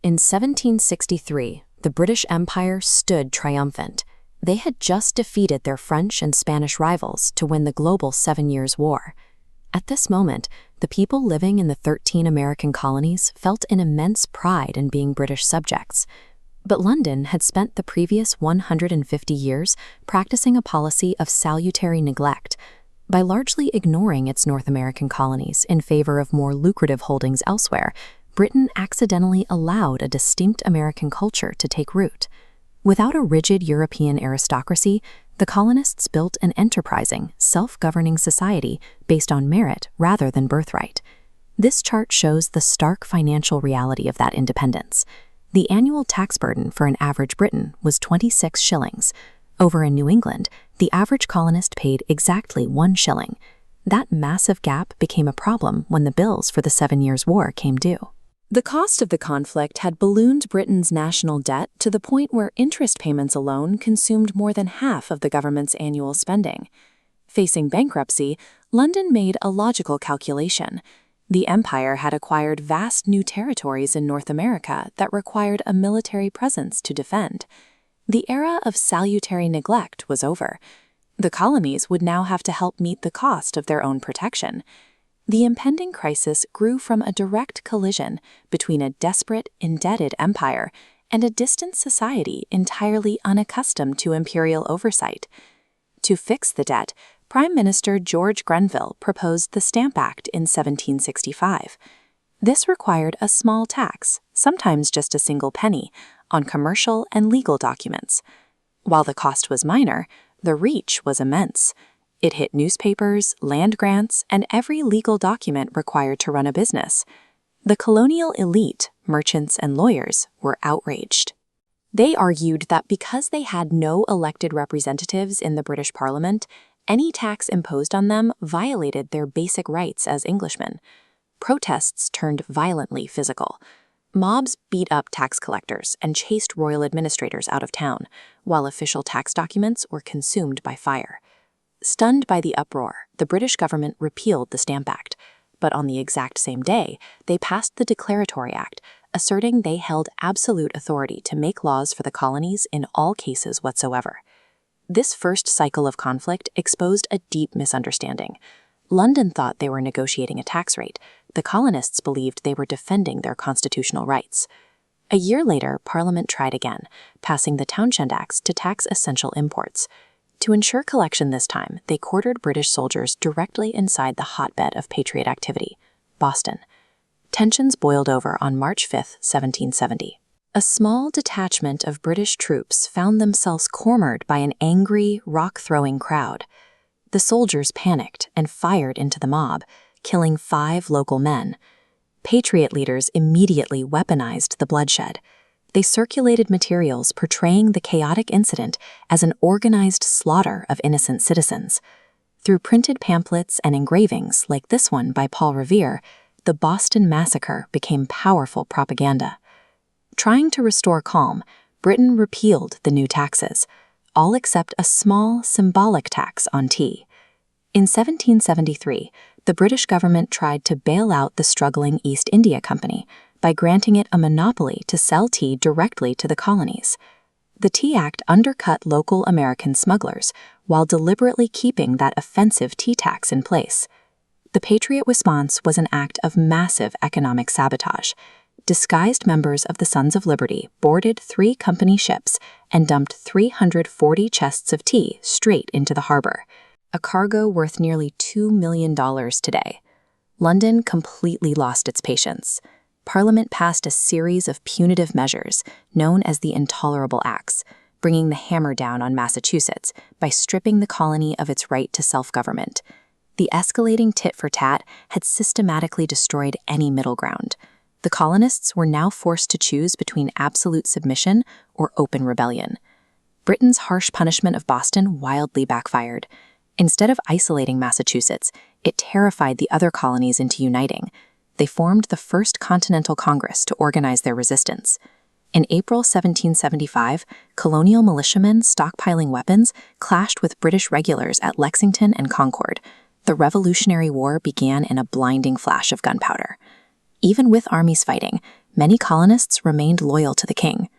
In 1763, the British Empire stood triumphant. They had just defeated their French and Spanish rivals to win the global 7 Years' War. At this moment, the people living in the 13 American colonies felt an immense pride in being British subjects. But London had spent the previous 150 years practicing a policy of salutary neglect. By largely ignoring its North American colonies in favor of more lucrative holdings elsewhere, Britain accidentally allowed a distinct American culture to take root. Without a rigid European aristocracy, the colonists built an enterprising, self-governing society based on merit rather than birthright. This chart shows the stark financial reality of that independence. The annual tax burden for an average Briton was 26 shillings. Over in New England, the average colonist paid exactly 1 shilling. That massive gap became a problem when the bills for the 7 Years' War came due. The cost of the conflict had ballooned Britain's national debt to the point where interest payments alone consumed more than half of the government's annual spending. Facing bankruptcy, London made a logical calculation. The empire had acquired vast new territories in North America that required a military presence to defend. The era of salutary neglect was over. The colonies would now have to help meet the cost of their own protection. The impending crisis grew from a direct collision between a desperate, indebted empire and a distant society entirely unaccustomed to imperial oversight. To fix the debt, Prime Minister George Grenville proposed the Stamp Act in 1765. This required a small tax, sometimes just a single penny, on commercial and legal documents. While the cost was minor, the reach was immense. It hit newspapers, land grants, and every legal document required to run a business. The colonial elite, merchants and lawyers, were outraged. They argued that because they had no elected representatives in the British Parliament, any tax imposed on them violated their basic rights as Englishmen. Protests turned violently physical. Mobs beat up tax collectors and chased royal administrators out of town, while official tax documents were consumed by fire. Stunned by the uproar, the British government repealed the Stamp Act, but on the exact same day, they passed the Declaratory Act, asserting they held absolute authority to make laws for the colonies in all cases whatsoever. This first cycle of conflict exposed a deep misunderstanding. London thought they were negotiating a tax rate. The colonists believed they were defending their constitutional rights. A year later, Parliament tried again, passing the Townshend Acts to tax essential imports. To ensure collection this time, they quartered British soldiers directly inside the hotbed of Patriot activity, Boston. Tensions boiled over on March 5, 1770. A small detachment of British troops found themselves cornered by an angry, rock-throwing crowd. The soldiers panicked and fired into the mob, killing 5 local men. Patriot leaders immediately weaponized the bloodshed. They circulated materials portraying the chaotic incident as an organized slaughter of innocent citizens. Through printed pamphlets and engravings like this one by Paul Revere, the Boston Massacre became powerful propaganda. Trying to restore calm, Britain repealed the new taxes, all except a small, symbolic tax on tea. In 1773, the British government tried to bail out the struggling East India Company by granting it a monopoly to sell tea directly to the colonies. The Tea Act undercut local American smugglers while deliberately keeping that offensive tea tax in place. The Patriot response was an act of massive economic sabotage. Disguised members of the Sons of Liberty boarded 3 company ships and dumped 340 chests of tea straight into the harbor, a cargo worth nearly $2 million today. London completely lost its patience. Parliament passed a series of punitive measures known as the Intolerable Acts, bringing the hammer down on Massachusetts by stripping the colony of its right to self-government. The escalating tit-for-tat had systematically destroyed any middle ground. The colonists were now forced to choose between absolute submission or open rebellion. Britain's harsh punishment of Boston wildly backfired. Instead of isolating Massachusetts, it terrified the other colonies into uniting. They formed the First Continental Congress to organize their resistance. In April 1775, colonial militiamen stockpiling weapons clashed with British regulars at Lexington and Concord. The Revolutionary War began in a blinding flash of gunpowder. Even with armies fighting, many colonists remained loyal to the king.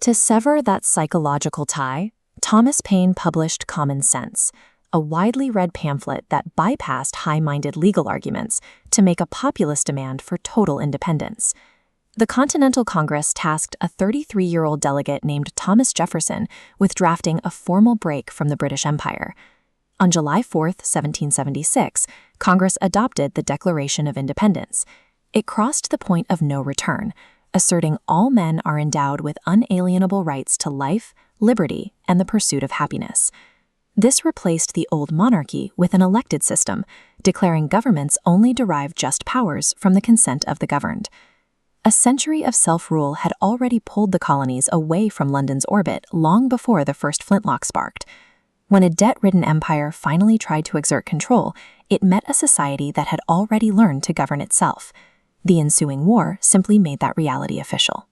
To sever that psychological tie, Thomas Paine published Common Sense, a widely read pamphlet that bypassed high-minded legal arguments to make a populist demand for total independence. The Continental Congress tasked a 33-year-old delegate named Thomas Jefferson with drafting a formal break from the British Empire. On July 4, 1776, Congress adopted the Declaration of Independence. It crossed the point of no return, asserting all men are endowed with unalienable rights to life, liberty, and the pursuit of happiness. This replaced the old monarchy with an elected system, declaring governments only derive just powers from the consent of the governed. A century of self-rule had already pulled the colonies away from London's orbit long before the first flintlock sparked. When a debt-ridden empire finally tried to exert control, it met a society that had already learned to govern itself. The ensuing war simply made that reality official.